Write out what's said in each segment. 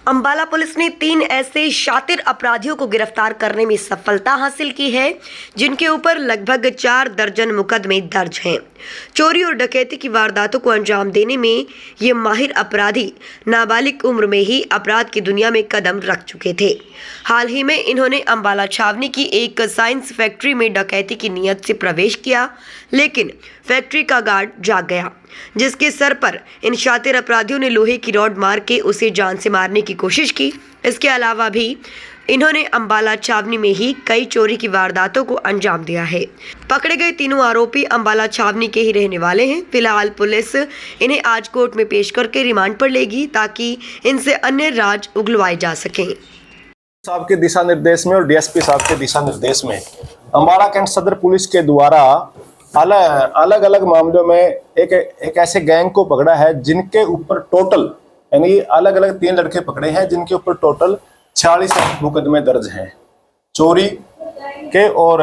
Ambala police ने 3 ऐसे शातिर अपराधियों को गिरफ्तार करने में सफलता हासिल की है जिनके ऊपर लगभग 4 दर्जन मुकदमे दर्ज हैं। चोरी और डकैती की वारदातों को अंजाम देने में ये माहिर अपराधी नाबालिग उम्र में ही अपराध की दुनिया में कदम रख चुके थे। हाल ही में इन्होंने अंबाला छावनी की एक साइंस फैक्ट्री में डकैती की नीयत से प्रवेश किया, लेकिन फैक्ट्री का गार्ड जाग गया, जिसके सर पर इन शातिर अपराधियों ने लोहे की रॉड मार के उसे जान से मारने की कोशिश की। इसके अलावा भी इन्होंने अंबाला छावनी में ही कई चोरी की वारदातों को अंजाम दिया है। पकड़े गए तीनों आरोपी अंबाला छावनी के ही रहने वाले हैं। फिलहाल पुलिस इन्हें आज कोर्ट में पेश करके रिमांड पर लेगी ताकि इनसे अन्य राज उगलवाए जा सकें। साहब के दिशा निर्देश में और डीएसपी साहब के दिशा निर्देश में अंबाला कैंट सदर पुलिस के द्वारा अलग अलग मामलों में एक ऐसे गैंग को पकड़ा है जिनके ऊपर टोटल यानी अलग अलग 3 लड़के पकड़े हैं जिनके ऊपर टोटल 46 मुकदमे दर्ज हैं। चोरी के और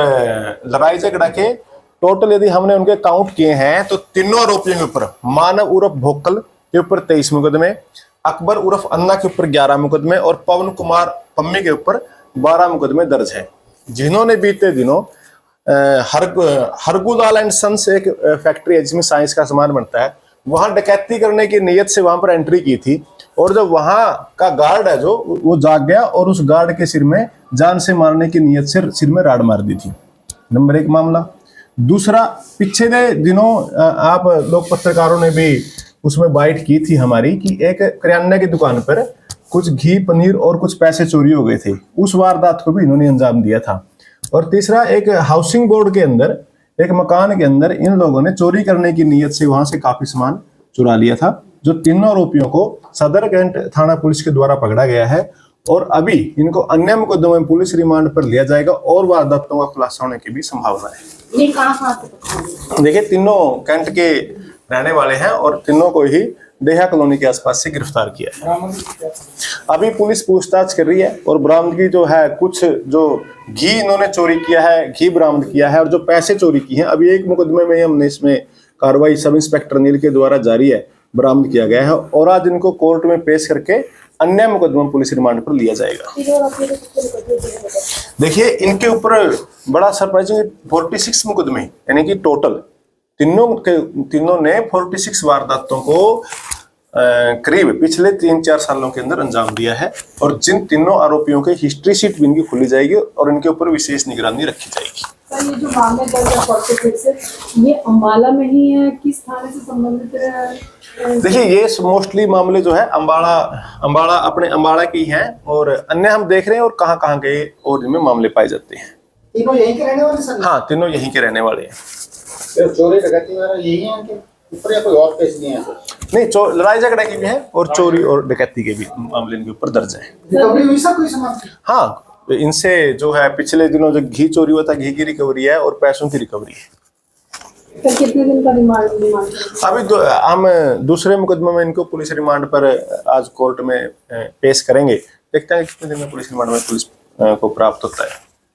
लड़ाई झगड़ा के टोटल यदि हमने उनके काउंट किए हैं तो तीनों आरोपियों के ऊपर मानव उर्फ भोकल के ऊपर 23 मुकदमे, अकबर उर्फ अन्ना के ऊपर 11 मुकदमे और पवन कुमार पम्मी के ऊपर 12 मुकदमे दर्ज हैं, जिन्होंने बीते दिनों हरगुदाल एंड सन्स एक फैक्ट्री है जिसमें साइंस का सामान बनता है, वहां डकैती करने की नीयत से वहां पर एंट्री की थी और जब वहां का गार्ड है जो वो जाग गया और उस गार्ड के सिर में जान से मारने की नीयत से सिर में राड मार दी थी। नंबर 1 मामला। दूसरा, पिछले दिनों आप लोग पत्रकारों ने भी उसमें बाइट की थी हमारी कि एक किराने की दुकान पर कुछ घी, पनीर और कुछ पैसे चोरी हो गए थे। उस वारदात को भी इन्होंने अंजाम दिया था। और तीसरा, एक हाउसिंग बोर्ड के अंदर एक मकान के अंदर इन लोगों ने चोरी करने की नीयत से वहां से काफी सामान चुरा लिया था, जो तीनों आरोपियों को सदर कैंट थाना पुलिस के द्वारा पकड़ा गया है और अभी इनको अन्य मुकदमों में पुलिस रिमांड पर लिया जाएगा और वारदातों का खुलासा होने की भी संभावना है। ये कहां से? देखिए, तीनों कैंट के रहने वाले हैं और तीनों को ही देहा कॉलोनी के आसपास से गिरफ्तार किया है। अभी पुलिस पूछताछ कर रही है और बरामदगी जो है, कुछ जो घी इन्होंने चोरी किया है, घी बरामद किया है और जो पैसे चोरी किए हैं, अभी एक मुकदमे में हमने इसमें कार्रवाई सब इंस्पेक्टर नील के द्वारा जारी है, बरामद किया गया है और आज इनको कोर्ट में पेश करके अन्य मुकदमा पुलिस रिमांड पर लिया जाएगा। देखिए, इनके ऊपर बड़ा सरप्राइजिंग 46 मुकदमे यानी कि टोटल तीनों ने 46 वारदातों को करीब पिछले 3-4 सालों के अंदर अंजाम दिया है और जिन तीनों आरोपियों के हिस्ट्री शीट भी इनकी खुली जाएगी और इनके ऊपर विशेष निगरानी रखी जाएगी। सर, ये जो मामले दर्ज है 46 ये अंबाला में ही है, किस थाने से संबंधित है? देखिए, ये मोस्टली मामले जो है अंबाला अपने अंबाला की हैं और अन्य हम देख रहे हैं और कहाँ के और इनमें मामले पाए जाते हैं। तीनों यहीं के रहने वाले सर? हाँ, तीनों यहीं के रहने वाले हैं। चोरी डकैती वगैरह यही है कि ऊपर या कोई और केस नहीं है सर? नहीं, लड़ाई झगड़ा की भी है और चोरी और डकैती के भी मामले इनके ऊपर दर्ज है। रिकवरी हुई सर कोई सामान? हाँ, इनसे जो है पिछले दिनों जो घी चोरी हुआ था, घी की रिकवरी है और पैसों की रिकवरी है। सर, कितने दिन का रिमांड? अभी हम दूसरे मुकदमे में इनको पुलिस रिमांड पर आज कोर्ट में पेश करेंगे। देखते हैं कितने दिन में पुलिस रिमांड में पुलिस को प्राप्त होता है।